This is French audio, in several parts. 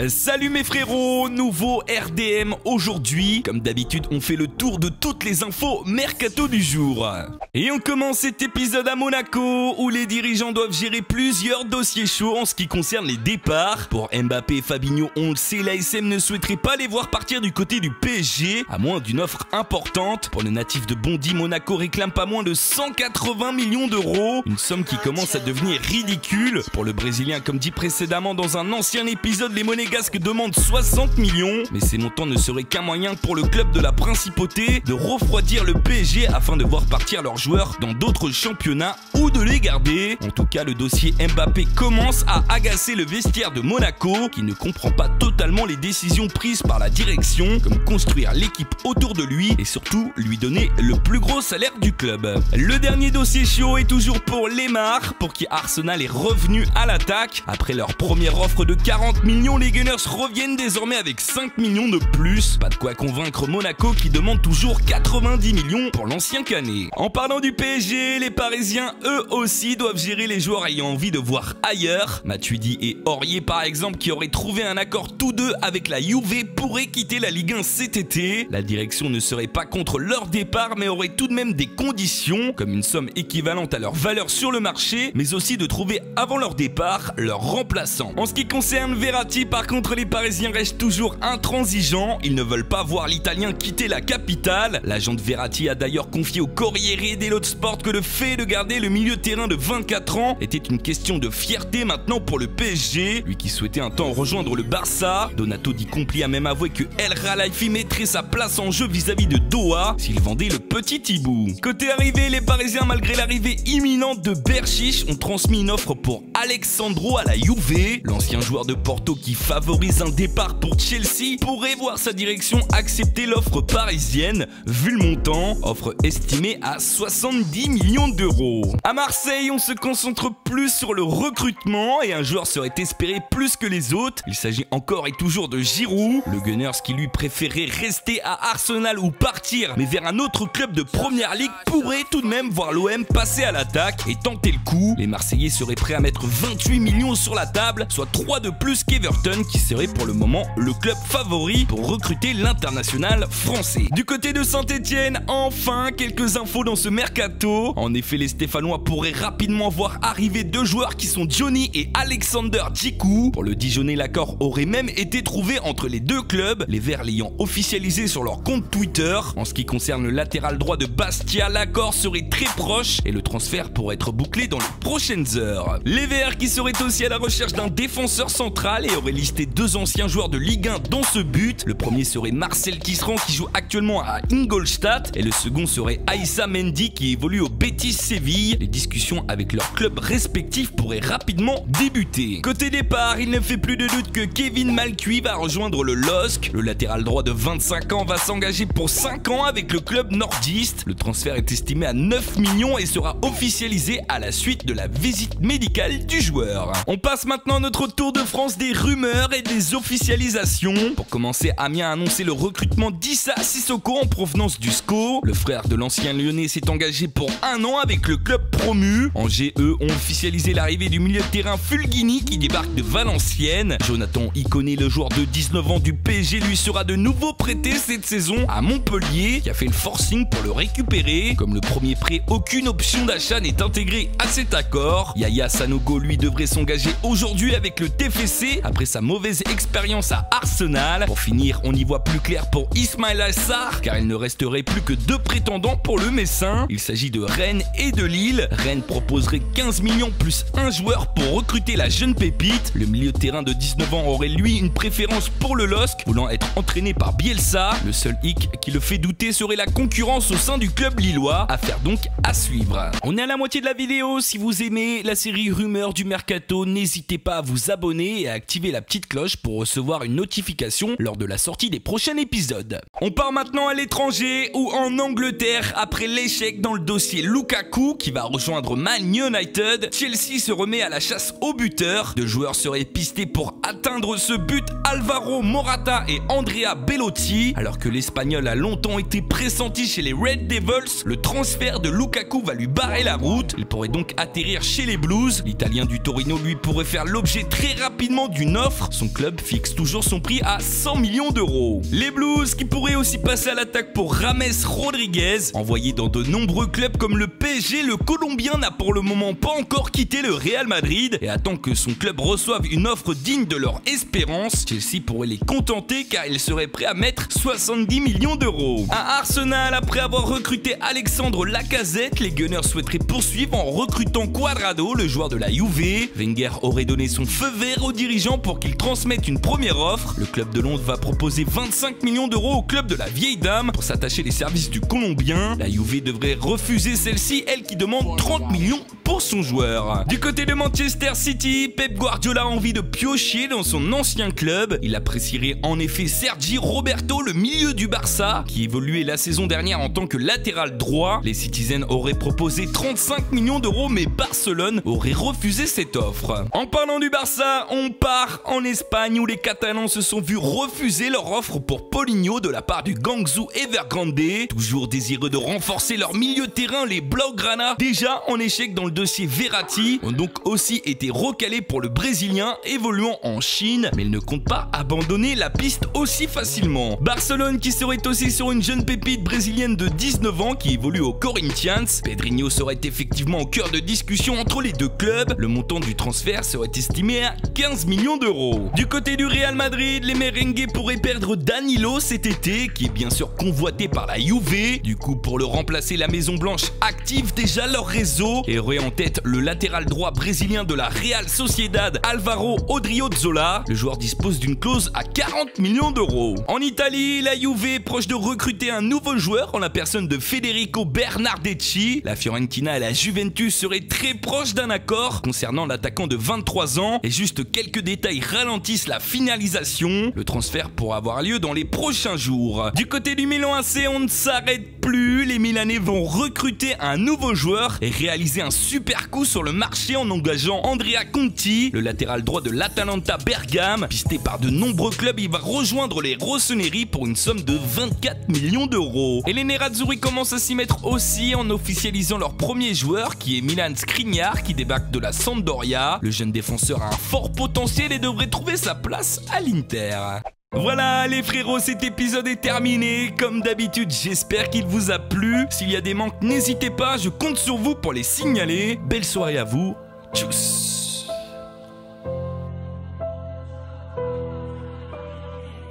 Salut mes frérots, nouveau RDM aujourd'hui. Comme d'habitude, on fait le tour de toutes les infos mercato du jour. Et on commence cet épisode à Monaco, où les dirigeants doivent gérer plusieurs dossiers chauds en ce qui concerne les départs. Pour Mbappé et Fabinho, on le sait, l'ASM ne souhaiterait pas les voir partir du côté du PSG, à moins d'une offre importante. Pour le natif de Bondy, Monaco réclame pas moins de 180 millions d'euros, une somme qui commence à devenir ridicule. Pour le Brésilien, comme dit précédemment dans un ancien épisode, les Monégasques demandent 60 millions, mais ces montants ne seraient qu'un moyen pour le club de la Principauté de refroidir le PSG afin de voir partir leurs joueurs dans d'autres championnats ou de les garder. En tout cas, le dossier Mbappé commence à agacer le vestiaire de Monaco, qui ne comprend pas totalement les décisions prises par la direction, comme construire l'équipe autour de lui et surtout lui donner le plus gros salaire du club. Le dernier dossier chaud est toujours pour Lemar, pour qui Arsenal est revenu à l'attaque. Après leur première offre de 40 millions, les Gunners reviennent désormais avec 5 millions de plus. Pas de quoi convaincre Monaco qui demande toujours 90 millions pour l'ancien Canet. En parlant du PSG, les Parisiens eux aussi doivent gérer les joueurs ayant envie de voir ailleurs. Matuidi et Aurier par exemple, qui auraient trouvé un accord tous deux avec la Juve, pourraient quitter la Ligue 1 cet été. La direction ne serait pas contre leur départ, mais aurait tout de même des conditions, comme une somme équivalente à leur valeur sur le marché, mais aussi de trouver avant leur départ leur remplaçant. En ce qui concerne Verratti, par contre, les Parisiens restent toujours intransigeants. Ils ne veulent pas voir l'Italien quitter la capitale. L'agent de Verratti a d'ailleurs confié au Corriere dello Sport que le fait de garder le milieu de terrain de 24 ans était une question de fierté maintenant pour le PSG. Lui qui souhaitait un temps rejoindre le Barça, Donato Di Compli a même avoué que El Khelaifi mettrait sa place en jeu vis-à-vis de Doha s'il vendait le petit hibou. Côté arrivée, les Parisiens, malgré l'arrivée imminente de Berchiche, ont transmis une offre pour Alexandro à la Juve. L'ancien joueur de Porto qui favorise un départ pour Chelsea pourrait voir sa direction accepter l'offre parisienne, vu le montant, offre estimée à 70 millions d'euros. À Marseille, on se concentre plus sur le recrutement et un joueur serait espéré plus que les autres. Il s'agit encore et toujours de Giroud. Le Gunners, qui lui préférait rester à Arsenal ou partir, mais vers un autre club de première ligue, pourrait tout de même voir l'OM passer à l'attaque et tenter le coup. Les Marseillais seraient prêts à mettre 28 millions sur la table, soit 3 de plus qu'Everton, qui serait pour le moment le club favori pour recruter l'international français. Du côté de Saint-Etienne, enfin quelques infos dans ce mercato. En effet, les Stéphanois pourraient rapidement voir arriver deux joueurs qui sont Johnny et Alexander Djikou. Pour le Dijonais, l'accord aurait même été trouvé entre les deux clubs, les Verts l'ayant officialisé sur leur compte Twitter. En ce qui concerne le latéral droit de Bastia, l'accord serait très proche et le transfert pourrait être bouclé dans les prochaines heures. Les Verts qui seraient aussi à la recherche d'un défenseur central et auraient listé deux anciens joueurs de Ligue 1 dans ce but. Le premier serait Marcel Tisserand qui joue actuellement à Ingolstadt et le second serait Aïssa Mendy qui évolue au Betis Séville. Les discussions avec leurs clubs respectifs pourraient rapidement débuter. Côté départ, il ne fait plus de doute que Kevin Malcuit va rejoindre le LOSC. Le latéral droit de 25 ans va s'engager pour 5 ans avec le club nordiste. Le transfert est estimé à 9 millions et sera officialisé à la suite de la visite médicale du joueur. On passe maintenant à notre tour de France des rumeurs et des officialisations. Pour commencer, Amiens a annoncé le recrutement d'Issa Sissoko en provenance du SCO. Le frère de l'ancien Lyonnais s'est engagé pour 1 an avec le club promu. En GE, ont officialisé l'arrivée du milieu de terrain Fulgini qui débarque de Valenciennes. Jonathan Iconé, le joueur de 19 ans du PSG, lui sera de nouveau prêté cette saison à Montpellier, qui a fait le forcing pour le récupérer. Comme le premier prêt, aucune option d'achat n'est intégrée à cet accord. Yaya Sanogo, lui, devrait s'engager aujourd'hui avec le TFC après sa mauvaise expérience à Arsenal. Pour finir, on y voit plus clair pour Ismaïla Sarr, car il ne resterait plus que 2 prétendants pour le Messin. Il s'agit de Rennes et de Lille. Rennes proposerait 15 millions plus un joueur pour recruter la jeune pépite. Le milieu de terrain de 19 ans aurait lui une préférence pour le LOSC, voulant être entraîné par Bielsa. Le seul hic qui le fait douter serait la concurrence au sein du club lillois. Affaire donc à suivre. On est à la moitié de la vidéo. Si vous aimez la série Rumeurs du Mercato, n'hésitez pas à vous abonner et à activer la petite cloche pour recevoir une notification lors de la sortie des prochains épisodes. On part maintenant à l'étranger ou en Angleterre après l'échec dans le dossier Lukaku qui va rejoindre Man United. Chelsea se remet à la chasse au buteur. 2 joueurs seraient pistés pour atteindre ce but, Alvaro Morata et Andrea Bellotti. Alors que l'Espagnol a longtemps été pressenti chez les Red Devils, le transfert de Lukaku va lui barrer la route. Il pourrait donc atterrir chez les Blues. L'Italien du Torino, lui, pourrait faire l'objet très rapidement d'une offre Or, son club fixe toujours son prix à 100 millions d'euros. Les Blues qui pourraient aussi passer à l'attaque pour James Rodriguez. Envoyé dans de nombreux clubs comme le PSG, le Colombien n'a pour le moment pas encore quitté le Real Madrid et attend que son club reçoive une offre digne de leur espérance. Chelsea pourrait les contenter car il serait prêt à mettre 70 millions d'euros. À Arsenal, après avoir recruté Alexandre Lacazette, les Gunners souhaiteraient poursuivre en recrutant Cuadrado, le joueur de la Juve. Wenger aurait donné son feu vert aux dirigeants pour qu'ils transmettent une première offre. Le club de Londres va proposer 25 millions d'euros au club de la vieille dame pour s'attacher les services du Colombien. La Juve devrait refuser celle-ci, elle qui demande 30 millions pour son joueur. Du côté de Manchester City, Pep Guardiola a envie de piocher dans son ancien club. Il apprécierait en effet Sergi Roberto, le milieu du Barça, qui évoluait la saison dernière en tant que latéral droit. Les Citizens auraient proposé 35 millions d'euros, mais Barcelone aurait refusé cette offre. En parlant du Barça, on part en Espagne où les Catalans se sont vus refuser leur offre pour Paulinho de la part du Guangzhou Evergrande. Toujours désireux de renforcer leur milieu de terrain, les Blaugrana, déjà en échec dans le dossier Verratti, ont donc aussi été recalés pour le Brésilien évoluant en Chine, mais ils ne comptent pas abandonner la piste aussi facilement. Barcelone qui serait aussi sur une jeune pépite brésilienne de 19 ans qui évolue au Corinthians. Pedrinho serait effectivement au cœur de discussion entre les deux clubs. Le montant du transfert serait estimé à 15 millions d'euros. Du côté du Real Madrid, les merengues pourraient perdre Danilo cet été, qui est bien sûr convoité par la Juve. Du coup, pour le remplacer, la Maison Blanche active déjà leur réseau et aurait en tête le latéral droit brésilien de la Real Sociedad, Alvaro Odriozola. Le joueur dispose d'une clause à 40 millions d'euros. En Italie, la Juve est proche de recruter un nouveau joueur en la personne de Federico Bernardeschi. La Fiorentina et la Juventus seraient très proches d'un accord concernant l'attaquant de 23 ans et juste quelques détails ralentissent la finalisation. Le transfert pourra avoir lieu dans les prochains jours. Du côté du Milan AC, on ne s'arrête plus. Les Milanais vont recruter un nouveau joueur et réaliser un super coup sur le marché en engageant Andrea Conti, le latéral droit de l'Atalanta Bergame. Pisté par de nombreux clubs, il va rejoindre les Rossoneri pour une somme de 24 millions d'euros. Et les Nerazzurri commencent à s'y mettre aussi en officialisant leur premier joueur qui est Milan Skriniar qui débarque de la Sampdoria. Le jeune défenseur a un fort potentiel et devrait trouver sa place à l'Inter. Voilà les frérots, cet épisode est terminé. Comme d'habitude, j'espère qu'il vous a plu. S'il y a des manques, n'hésitez pas, je compte sur vous pour les signaler. Belle soirée à vous. Tchuss.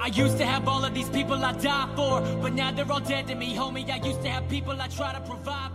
I used to have all of these people I die for, but now they're all dead to me, homie. I used to have people I try to provide